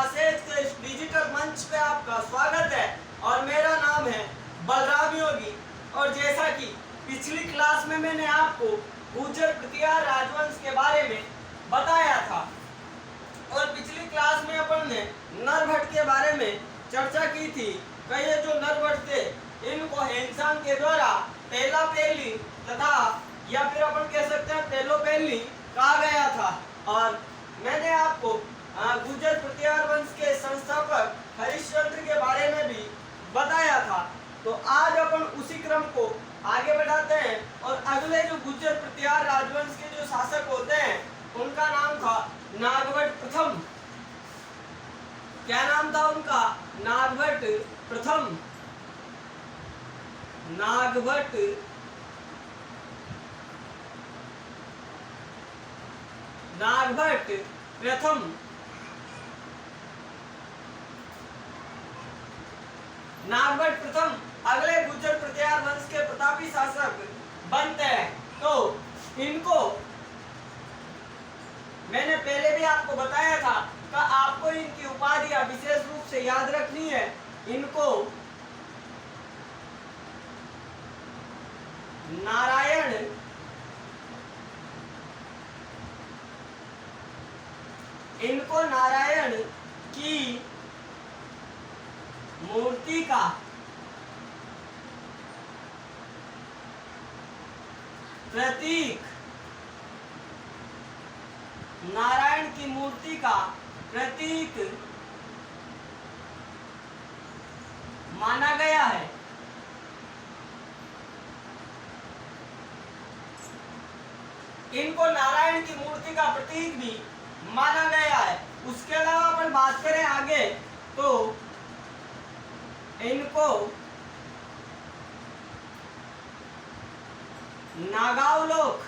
Classes के इस digital मंच पे आपका स्वागत है और मेरा नाम है बलराम योगी। और जैसा कि पिछली क्लास में मैंने आपको गुर्जर प्रतिहार राजवंश के बारे में बताया था और पिछली क्लास में अपन ने नरभट्ट के बारे में चर्चा की थी कि ये जो नरभट्ट थे इनको हेनसांग के द्वारा पहला पहली तथा या फिर अपन कह सकते हैं पहलो पहली कहा गया था। और मैंने आपको गुर्जर प्रतिहार वंश के संस्थापक हरिश्चंद्र के बारे में भी बताया था। तो आज अपन उसी क्रम को आगे बढ़ाते हैं और अगले जो गुर्जर प्रतिहार राजवंश के जो शासक होते हैं उनका नाम था नागभट्ट प्रथम। क्या नाम था उनका? नागभट्ट प्रथम। नागभट्ट प्रथम। नागभट्ट प्रथम अगले गुर्जर प्रतिहार वंश के प्रतापी शासक बनते हैं। तो इनको मैंने पहले भी आपको बताया था कि आपको इनकी उपाधियां विशेष रूप से याद रखनी है। इनको नारायण की मूर्ति का प्रतीक, नारायण की मूर्ति का प्रतीक माना गया है। इनको नारायण की मूर्ति का प्रतीक भी माना गया है। उसके अलावा अपन बात करें आगे तो इनको नागावलोक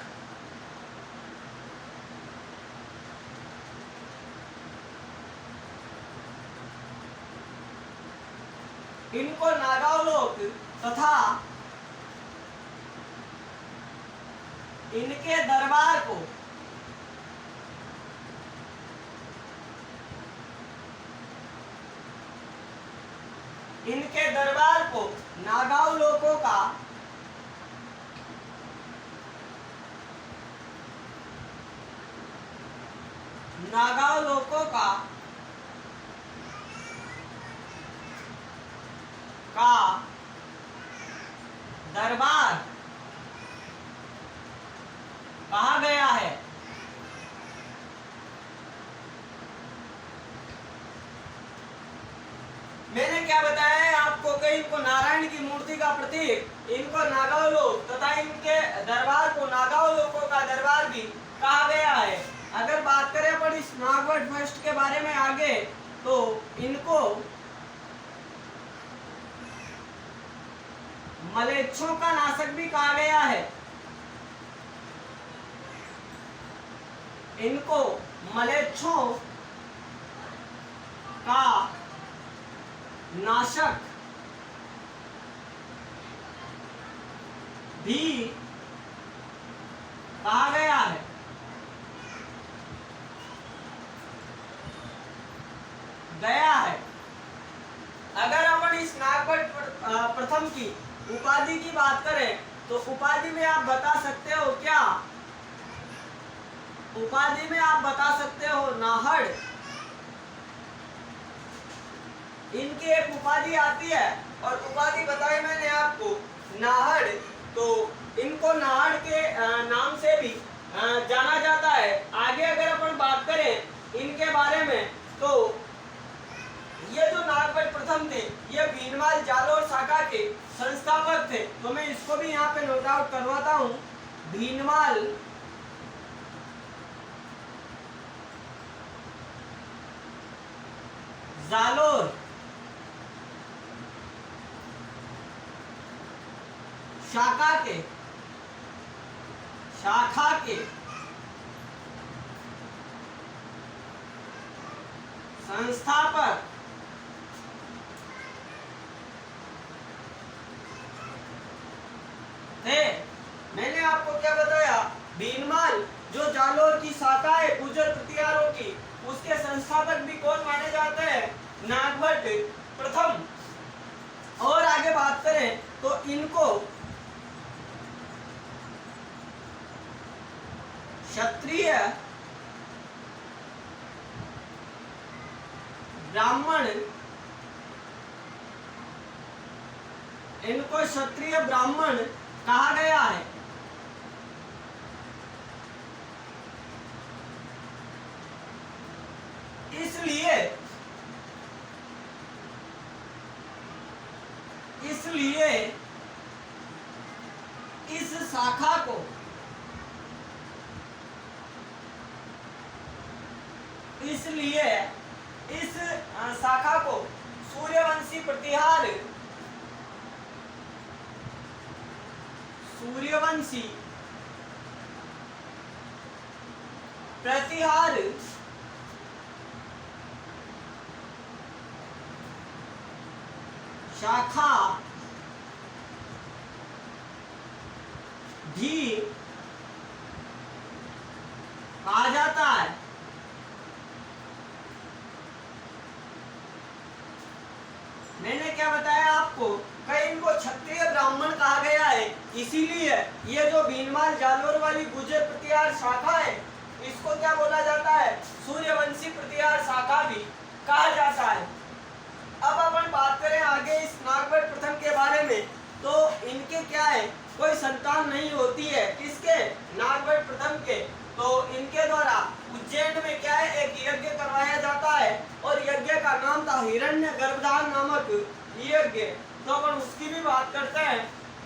तथा इनके दरबार को नागावलोकों का दरबार कहा गया है। मैंने क्या बताया है आपको कि इनको नारायण की मूर्ति का प्रतीक, इनको नागावलोक तथा इनके दरबार को नागावलोकों का दरबार भी कहा गया है। अगर बात करें अपन इस नागभट्ट फर्स्ट के बारे में आगे तो इनको मलेच्छों का नाशक भी कहा गया है। इनको मलेच्छों का नाशक भी कहा गया है। अगर अपन इस नागभट्ट प्रथम की उपाधि की बात करें तो उपाधि में आप बता सकते हो क्या? उपाधि में आप बता सकते हो नाहड़। इनकी एक उपाधि आती है और उपाधि बताई मैंने आपको नाहड़। तो इनको नाहड़ के नाम से भी जाना जाता है। आगे अगर अपन बात करें इनके बारे में तो ये जो नागभट्ट प्रथम थे ये भीनमाल जालोर शाखा के संस्थापक थे। तो मैं इसको भी यहाँ पे नोट आउट करवाता हूँ। भीनमाल जालोर शाखा के संस्थापक थे। मैंने आपको क्या बताया? भीनमाल जो जालोर की शाखा है गुर्जर प्रतिहारों की, उस उसके संस्थापक भी कौन माने जाते हैं? नागभट्ट प्रथम। और आगे बात करें तो इनको क्षत्रिय ब्राह्मण, इनको क्षत्रिय ब्राह्मण कहा गया है। इसलिए इस शाखा को सूर्यवंशी प्रतिहार शाखा भी कहा जाता है। मैंने क्या बताया आपको? कई इनको क्षत्रिय ब्राह्मण कहा गया है, इसीलिए ये जो भीनमाल जालोर वाली गुर्जर प्रतिहार शाखा है, इसको क्या बोला जाता है? सूर्यवंशी प्रतिहार शाखा भी कहा जाता है। अब अपन बात करें आगे इस नागभट्ट प्रथम के बारे में, तो इनके क्या है, कोई संतान नहीं होती है। किसके? नागभट्ट प्रथम के। तो इनके द्वारा उज्जैन में क्या है, एक यज्ञ करवाया जाता है और यज्ञ का नाम था हिरण्य गर्भधान नामक यज्ञ। तो अपन उसकी भी बात करते हैं।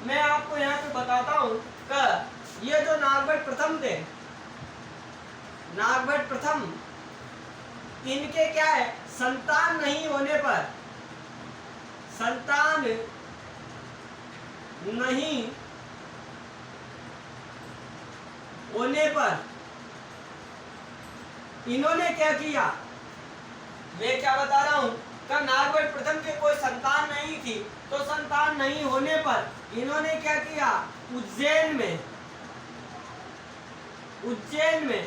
मैं आपको यहाँ पे बताता हूँ कि ये जो नागभट्ट प्रथम थे, नागभट्ट प्रथम, इनके क्या है, संतान नहीं होने पर, संतान नहीं होने पर इन्होंने क्या किया, मैं क्या बता रहा हूं का नागभट्ट प्रथम के कोई संतान नहीं थी, तो संतान नहीं होने पर इन्होंने क्या किया, उज्जैन में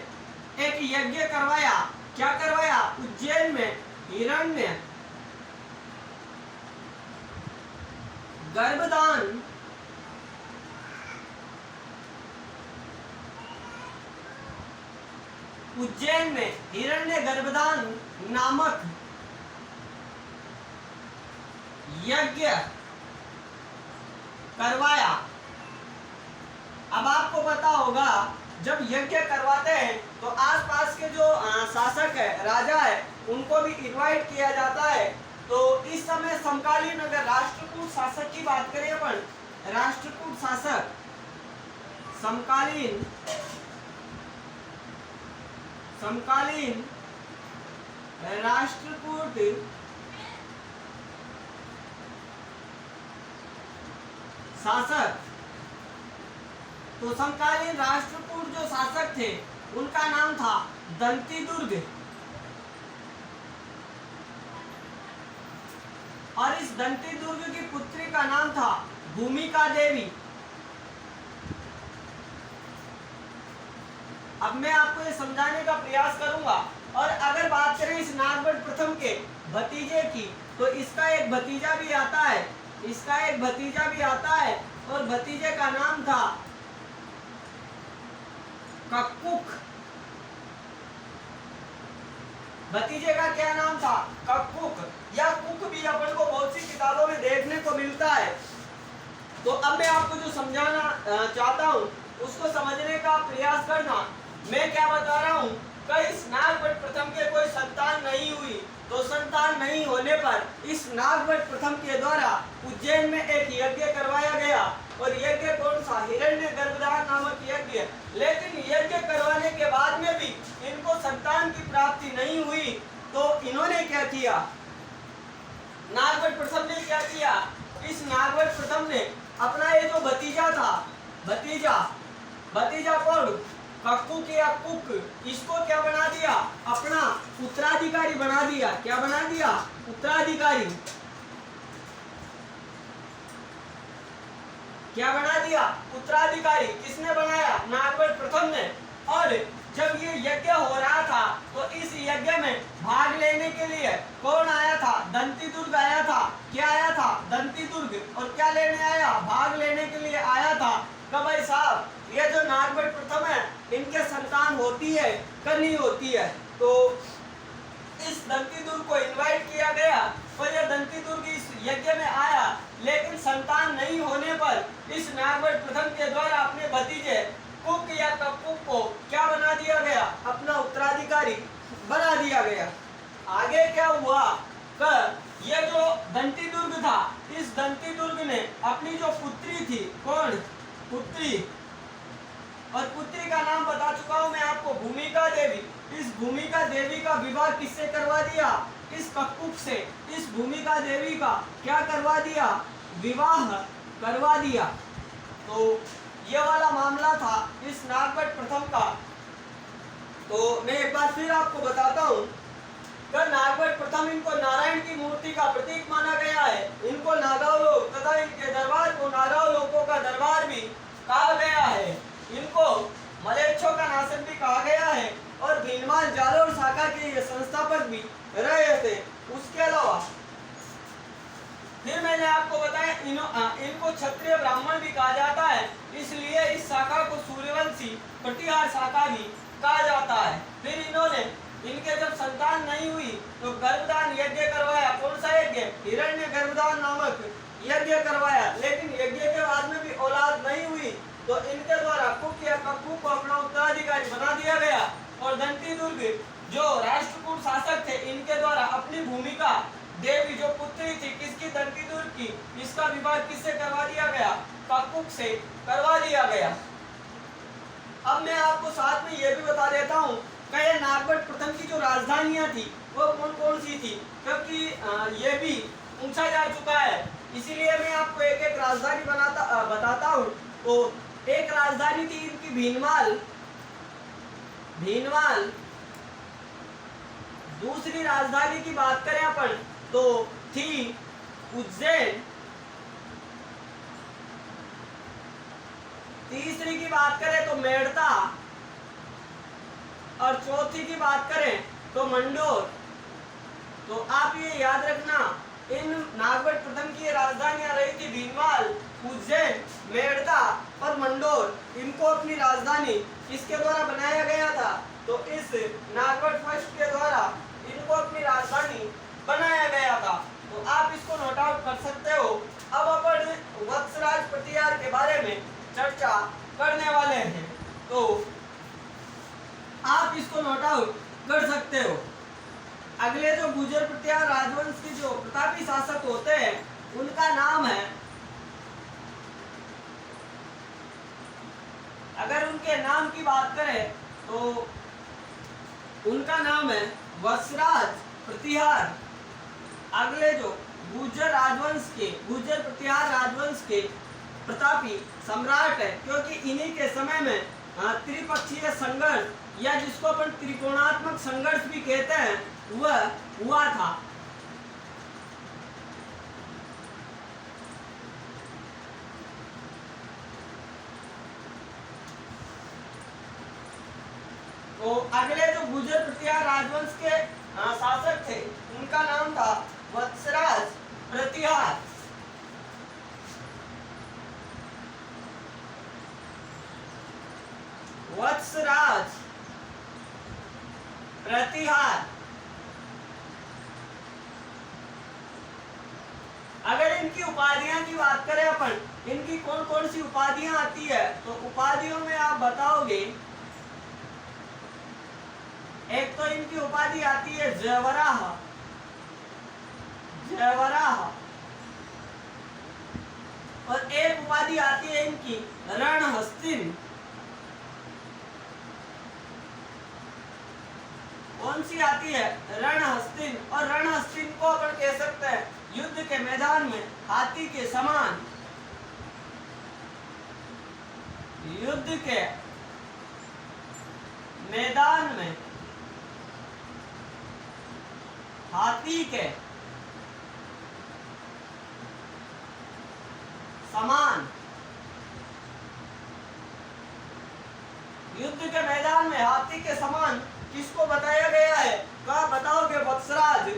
एक यज्ञ करवाया। क्या करवाया? उज्जैन में हिरण्य गर्भधान उज्जैन में हिरण्य गर्भधान नामक यज्ञ करवाया। अब आपको पता होगा जब यज्ञ करवाते हैं तो आसपास के जो शासक है, राजा है, उनको भी इनवाइट किया जाता है। तो इस समय समकालीन अगर राष्ट्रकूट शासक की बात करें अपन, राष्ट्रकूट शासक, समकालीन राष्ट्रकूट शासक, तो समकालीन राष्ट्रकूट जो शासक थे उनका नाम था दंतीदुर्ग। और इस दंतीदुर्ग की पुत्री का नाम था भूमिका देवी। अब मैं आपको ये समझाने का प्रयास करूंगा। और अगर बात करें इस नागभट्ट प्रथम के भतीजे की, तो इसका एक भतीजा भी आता है, और भतीजे का नाम था कक्कुक। भतीजे का क्या नाम था? कक्कुक, या कुक भी अपन को बहुत सी किताबों में देखने को मिलता है। तो अब मैं आपको जो समझाना चाहता हूँ उसको समझने का प्रयास करना। मैं क्या बता रहा हूँ कि इस नागभट्ट प्रथम के कोई संतान नहीं हुई, तो संतान नहीं होने पर इस नागभट्ट प्रथम के द्वारा उज्जैन में एक यज्ञ करवाया गया। और यज्ञ कौन सा? हिरण्य गर्भधान नामक यज्ञ। लेकिन यज्ञ करवाने के बाद में भी इनको संतान की प्राप्ति नहीं हुई, तो इन्होंने क्या किया, नागभट्ट प्रथम ने क्या किया, इस नागभट्ट प्रथम ने अपना ये जो भतीजा था, भतीजा कौन? कक्कुक या कुक, इसको क्या बना दिया, अपना उत्तराधिकारी बना दिया। क्या बना दिया? उत्तराधिकारी। क्या बना दिया? उत्तराधिकारी। किसने बनाया? नागभट्ट प्रथम ने। और जब ये यज्ञ हो रहा था तो इस यज्ञ में प्रदान होती है करनी होती है। तो इस दंतीदुर्ग को इनवाइट किया गया और यह दंतीदुर्ग इस यज्ञ में आया, लेकिन संतान नहीं होने पर इस नागभट्ट प्रथम के द्वारा अपने भतीजे कुक या कप्पुक को क्या बना दिया गया, अपना उत्तराधिकारी बना दिया गया। आगे क्या हुआ कि यह जो दंतीदुर्ग था, इस दंतीदुर्ग ने अपनी जो पुत्री थी, कौन पुत्री, और पुत्री का नाम बता चुका हूं मैं आपको, भूमिका देवी। इस भूमिका देवी का विवाह किससे करवा दिया, इस कक्कुक से। इस भूमिका देवी का क्या करवा दिया, विवाह करवा दिया। तो ये वाला मामला था इस नागभट्ट प्रथम का। तो मैं एक बार फिर आपको बताता हूँ, नागभट्ट प्रथम इनको नारायण की मूर्ति का प्रतीक माना गया है। इनको नागाव लोक तथा इनके दरबार को नागाव लोकों का दरबार भी कहा गया है। इनको मलेच्छों का नाशक भी कहा गया है और भीनमाल जालोर शाखा के ये संस्थापक भी रहे थे। उसके अलावा फिर मैंने आपको बताया इनको क्षत्रिय ब्राह्मण भी कहा जाता है, इसलिए इस शाखा को सूर्यवंशी प्रतिहार शाखा भी कहा जाता है। फिर इन्होंने इनके जब संतान नहीं हुई तो गर्भदान यज्ञ करवाया। कौन सा यज्ञ, हिरण्य गर्भदान नामक यज्ञ करवाया। लेकिन यज्ञ के बाद में भी औलाद नहीं हुई तो इनके द्वारा कुक या कक्कुक को अपना उत्तराधिकारी बना दिया गया और दंतीदुर्ग जो राष्ट्रकूट शासक थे, इनके द्वारा अपनी भूमिका देवी जो पुत्री थी किसकी, दंतीदुर्ग की, इसका विवाह किससे करवा दिया गया, कक्कुक से करवा दिया गया। अब मैं आपको साथ में ये भी बता देता हूँ कि ये नागभट्ट प्रथम की जो राजधानियां थी वो कौन कौन सी थी, क्योंकि ये भी पूछा जा चुका है, इसीलिए मैं आपको एक एक राजधानी बताता हूँ। तो एक राजधानी थी इनकी भीनमाल। दूसरी राजधानी की बात करें अपन तो थी उज्जैन। तीसरी की बात करें तो मेड़ता और चौथी की बात करें तो मंडोर। तो आप ये याद रखना, इन नागभट्ट प्रथम की राजधानियां रही थी भीनमाल, उज्जैन, मेड़ता और मंडोर। इनको अपनी राजधानी किसके द्वारा बनाया गया था, तो इस नागभट्ट फर्स्ट के द्वारा इनको अपनी राजधानी बनाया गया था। तो आप इसको नोट आउट कर सकते हो। अब अपन वत्सराज प्रतिहार के बारे में चर्चा करने वाले हैं, तो आप इसको नोट आउट कर सकते हो। अगले जो गुर्जर प्रतिहार राजवंश के जो प्रतापी शासक होते हैं उनका नाम है, अगर उनके नाम की बात करें तो उनका नाम है वत्सराज प्रतिहार। अगले जो गुर्जर प्रतिहार राजवंश के प्रतापी सम्राट है, क्योंकि इन्हीं के समय में त्रिपक्षीय संघर्ष या जिसको अपन त्रिकोणात्मक संघर्ष भी कहते हैं वह हुआ था। तो अगले जो गुर्जर प्रतिहार राजवंश के शासक थे उनका नाम था वत्सराज प्रतिहार। वत्सराज प्रतिहार। अगर इनकी उपाधियां की बात करें अपन, इनकी कौन कौन सी उपाधियां आती है, तो उपाधियों में आप बताओगे, एक तो इनकी उपाधि आती है जयवराह, और एक उपाधि आती है इनकी रणहस्तिन। कौन सी आती है, रणहस्तिन। और रणहस्तिन को अपन कह सकते हैं युद्ध के मैदान में हाथी के समान। युद्ध के मैदान में हाथी के समान। युद्ध के मैदान में हाथी के समान किसको बताया गया है, क्या बताओगे, वत्सराज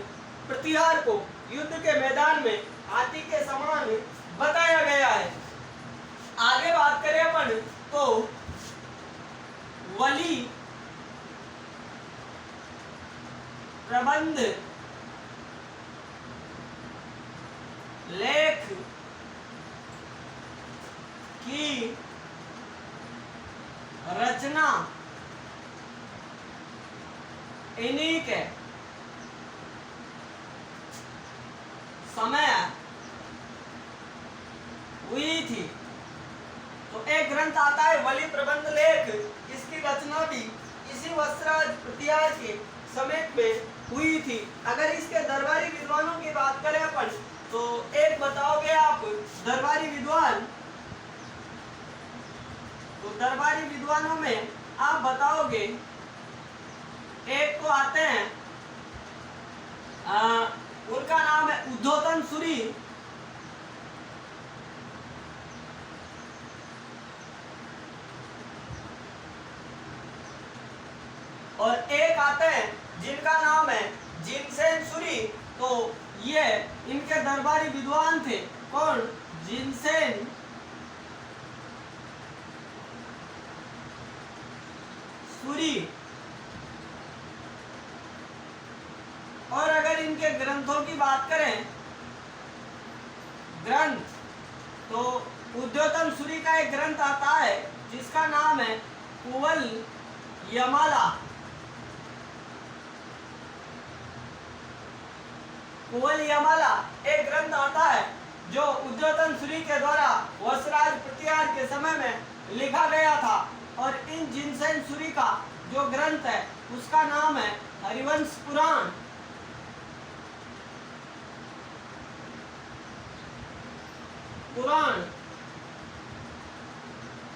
प्रतिहार को युद्ध के मैदान में हाथी के समान बताया गया है। आगे बात करें अपन तो वली प्रबंध लेख की रचना इन्हीं के समय हुई थी। तो एक ग्रंथ आता है वली प्रबंध लेख, इसकी रचना भी इसी वत्सराज प्रतिहार के समय में हुई थी। अगर इसके दरबारी विद्वानों की बात करें अपन, तो एक बताओगे आप दरबारी विद्वान, तो दरबारी विद्वानों में आप बताओगे, एक को आते हैं उनका नाम है उद्धोतन सूरी, और एक आते हैं जिनका नाम है जिनसेन सूरी। तो ये इनके दरबारी विद्वान थे। कौन? जिनसेन सूरी। और अगर इनके ग्रंथों की बात करें, ग्रंथ, तो उद्धोतन सूरी का एक ग्रंथ आता है जिसका नाम है कुवल यमाला। कुवल यमाला एक ग्रंथ आता है जो उद्धोतन सूरी के द्वारा वत्सराज प्रतिहार के समय में लिखा गया था। और इन जिनसेन सूरी का जो ग्रंथ है उसका नाम है हरिवंश पुराण।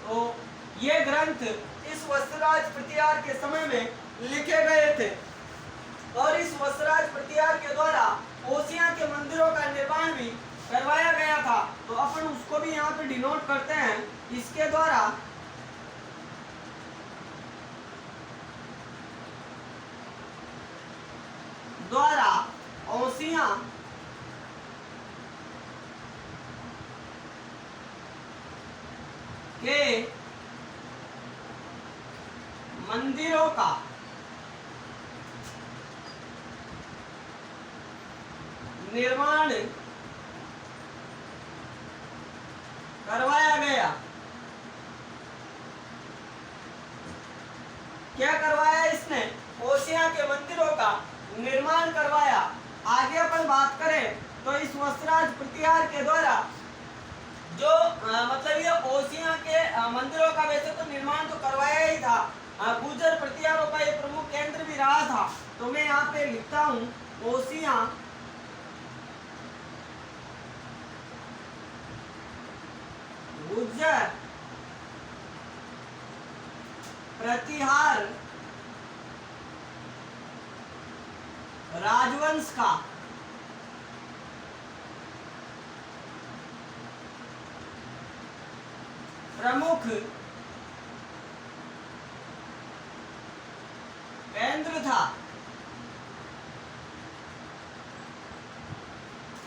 तो ये ग्रंथ इस वत्सराज प्रतिहार के समय में लिखे गए थे। और इस वत्सराज प्रतिहार के द्वारा ओसियां के मंदिरों का निर्माण भी करवाया गया था। तो अपन उसको भी यहाँ पे डिनोट करते हैं। इसके द्वारा ओसियां के मंदिरों का निर्माण करवाया गया। क्या करवाया इसने? ओसियां के मंदिरों का निर्माण करवाया। आगे अपन बात करें तो इस वत्सराज प्रतिहार के द्वारा जो मतलब ये ओसियां के मंदिरों का वैसे तो निर्माण तो करवाया ही था, गुर्जर प्रतिहारों का ये प्रमुख केंद्र भी रहा था। तो मैं यहाँ पे लिखता हूँ ओसियां गुर्जर प्रतिहार राजवंश का प्रमुख केंद्र था।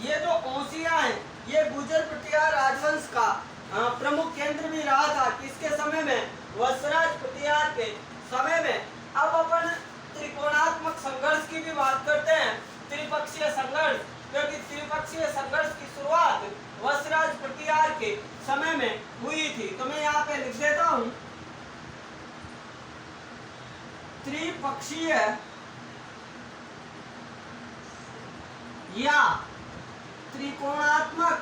ये जो ओसियां है ये गुर्जर प्रतिहार राजवंश का प्रमुख केंद्र भी रहा था। किसके समय में? वत्सराज प्रतिहार के समय में। अब अपन त्रिकोणात्मक संघर्ष की भी बात करते हैं, त्रिपक्षीय संघर्ष, क्योंकि त्रिपक्षीय संघर्ष की शुरुआत वत्सराज प्रतिहार के समय में हुई थी। तो मैं यहाँ पे लिख देता हूँ त्रिपक्षीय या त्रिकोणात्मक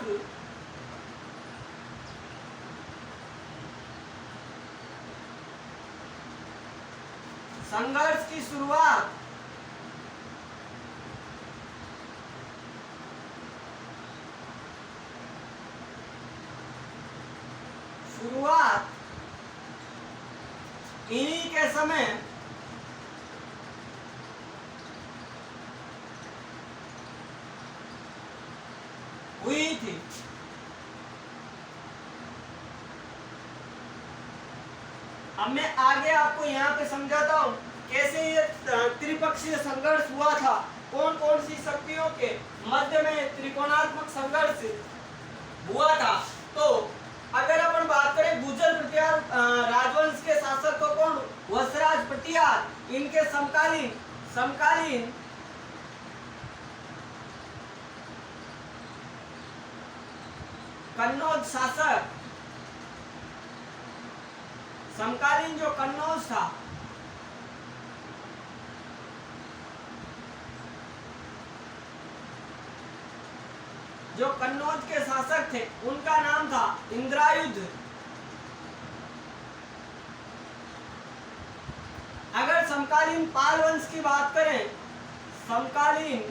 संघर्ष की शुरुआत इन्हीं के समय हुई थी। अब मैं आगे आपको यहाँ पे समझाता हूँ कैसे ये त्रिपक्षीय संघर्ष हुआ था, कौन कौन सी शक्तियों के मध्य में त्रिकोणात्मक संघर्ष हुआ था। तो अगर अपन बात करें गुर्जर प्रतिहार राजवंश के शासक को कौन? वत्सराज प्रतिहार। इनके समकालीन कन्नौज शासक, समकालीन जो कन्नौज था, जो कन्नौज के शासक थे उनका नाम था इंद्रायुध। अगर समकालीन पाल वंश की बात करें, समकालीन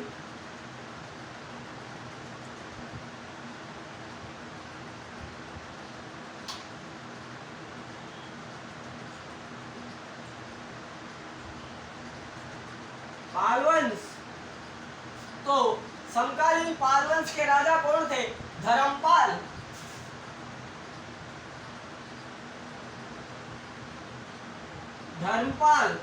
पाल वंश, तो समकालीन पाल वंश के राजा कौन थे? धर्मपाल। धर्मपाल।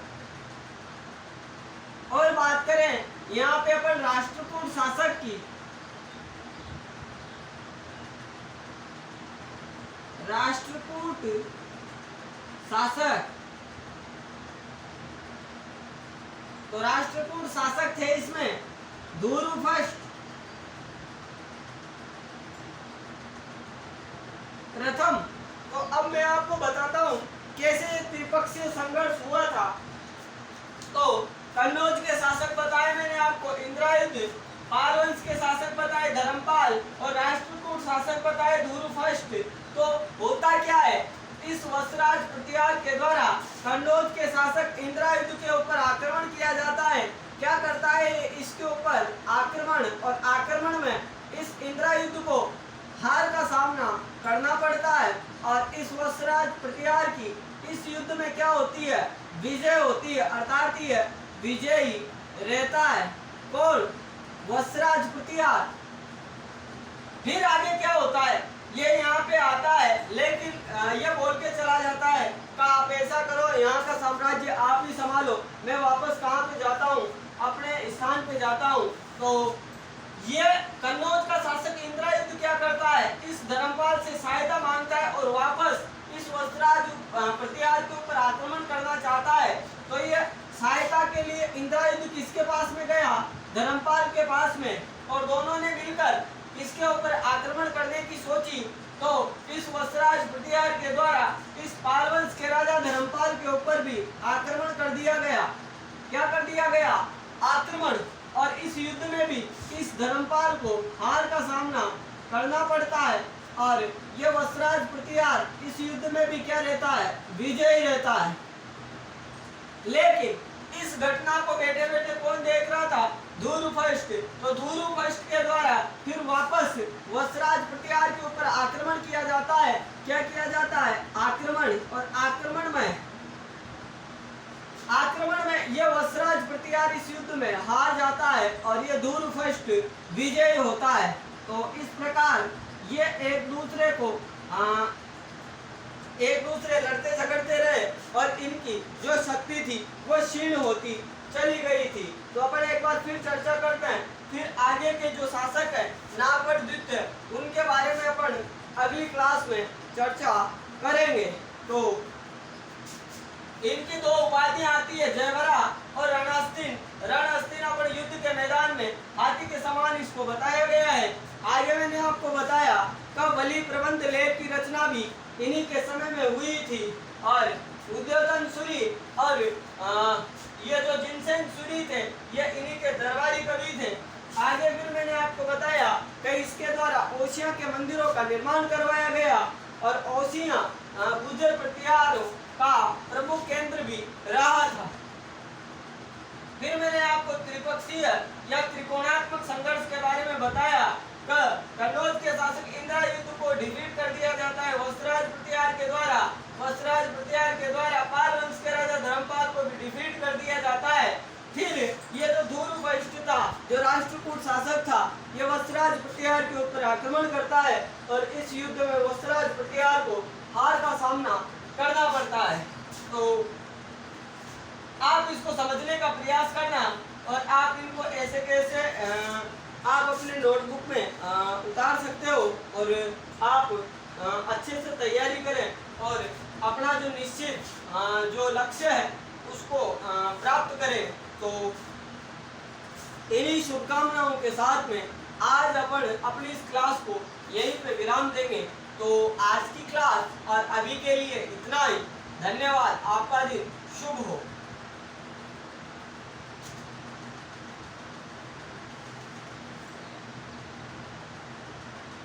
और बात करें यहाँ पे अपन राष्ट्रकूट शासक की, राष्ट्रकूट शासक, तो राष्ट्रकूट शासक थे इसमें धुरूफष्ट प्रथम। तो अब मैं आपको बताता हूं कैसे त्रिपक्षीय संघर्ष हुआ था। तो कन्नौज के शासक बताए मैंने आपको इंद्रायुध, पाल वंश के शासक बताए धर्मपाल और राष्ट्रकूट शासक बताए धुरूफष्ट। तो होता क्या है, इस वत्सराज प्रतिहार के द्वारा कन्नौज के शासक इंद्रायुध के ऊपर आक्रमण किया जाता है। क्या करता है इसके ऊपर आक्रमण, और आक्रमण में इस इंद्रायुध को हार का सामना करना पड़ता है। और इस वत्सराज प्रतिहार की इस युद्ध में क्या होती है? विजय होती है, अर्थात ये विजयी रहता है कौन? वत्सराज प्रतिहार। फिर आगे क्या होता है ये यहाँ पे आता है, लेकिन ये बोल के चला जाता है कि आप ऐसा करो, यहाँ का साम्राज्य आप ही संभालो, मैं वापस कहाँ पे जाता हूँ, अपने स्थान पे जाता हूँ। तो ये कन्नौज का शासक इंद्रायुध क्या करता है, इस धर्मपाल से सहायता मांगता है और वापस इस वत्सराज प्रतिहार के ऊपर आक्रमण करना चाहता है। तो ये सहायता के लिए इंद्रायुध किसके पास में गया? धर्मपाल के पास में, और दोनों ने मिलकर इसके ऊपर आक्रमण करने की सोची। तो इस वत्सराज प्रतिहार के द्वारा इस पाल वंश के राजा धर्मपाल के ऊपर भी आक्रमण कर दिया गया। क्या कर दिया गया? आक्रमण। और इस युद्ध में भी इस धर्मपाल को हार का सामना करना पड़ता है, और ये वत्सराज प्रतिहार इस युद्ध में भी क्या रहता है? विजयी रहता है। लेकिन इस घटना को बैठे बैठे कौन देख रहा था? धुरूफष्ट। तो धुरूफष्ट के द्वारा फिर वापस वत्सराज प्रतिहार के ऊपर आक्रमण किया जाता है। क्या किया जाता है? आक्रमण। और आक्रमण में यह वत्सराज प्रतिहार इस युद्ध में हार जाता है और यह धुरूफष्ट विजयी होता है। तो इस प्रकार ये एक दूसरे लड़ते झगड़ते रहे और इनकी जो शक्ति थी वो क्षीण होती चली गई थी। तो अपन एक बार फिर चर्चा करते हैं। फिर आगे के जो शासक है नागभट्ट, उनके बारे में अपन अगली क्लास में चर्चा करेंगे। तो इनकी दो उपाधियां आती है, जयवरा और रणअस्तिन। रणअस्तिन अपन युद्ध के मैदान में हाथी के समान इसको बताया गया है। आगे मैंने आपको बताया कब बलि प्रबंध लेख की रचना भी इन्हीं के समय में हुई थी, और उद्योधन सूरी और ये जो जिनसेन सूरी थे ये इन्हीं के दरबारी कवि थे। आगे फिर मैंने आपको बताया कि इसके द्वारा ओसियां के मंदिरों का निर्माण करवाया गया, और ओसियां गुर्जर प्रतिहारों का प्रमुख केंद्र भी रहा था। फिर मैंने आपको त्रिपक्षीय या त्रिकोणात्मक संघर्ष के बारे में बताया। कन्नौज के शासक इंद्रायुध को डिफीट कर दिया जाता है वत्सराज प्रतिहार के द्वारा। वत्सराज प्रतिहार के द्वारा पाल वंश के राजा धर्मपाल को भी डिफीट कर दिया जाता है। फिर ये जो धुरूफष्ट था, जो राष्ट्रकूट शासक था, ये वत्सराज प्रतिहार के ऊपर आक्रमण करता है और इस युद्ध में वत्सराज प्रतिहार को हार का सामना करना पड़ता है। तो आप इसको समझने का प्रयास करना, और आप इनको ऐसे कैसे आप अपने नोटबुक में उतार सकते हो, और आप अच्छे से तैयारी करें और अपना जो निश्चित जो लक्ष्य है उसको प्राप्त करें। तो इन्हीं शुभकामनाओं के साथ में आज अपन अपनी इस क्लास को यहीं पे विराम देंगे। तो आज की क्लास और अभी के लिए इतना ही। धन्यवाद। आपका दिन शुभ हो।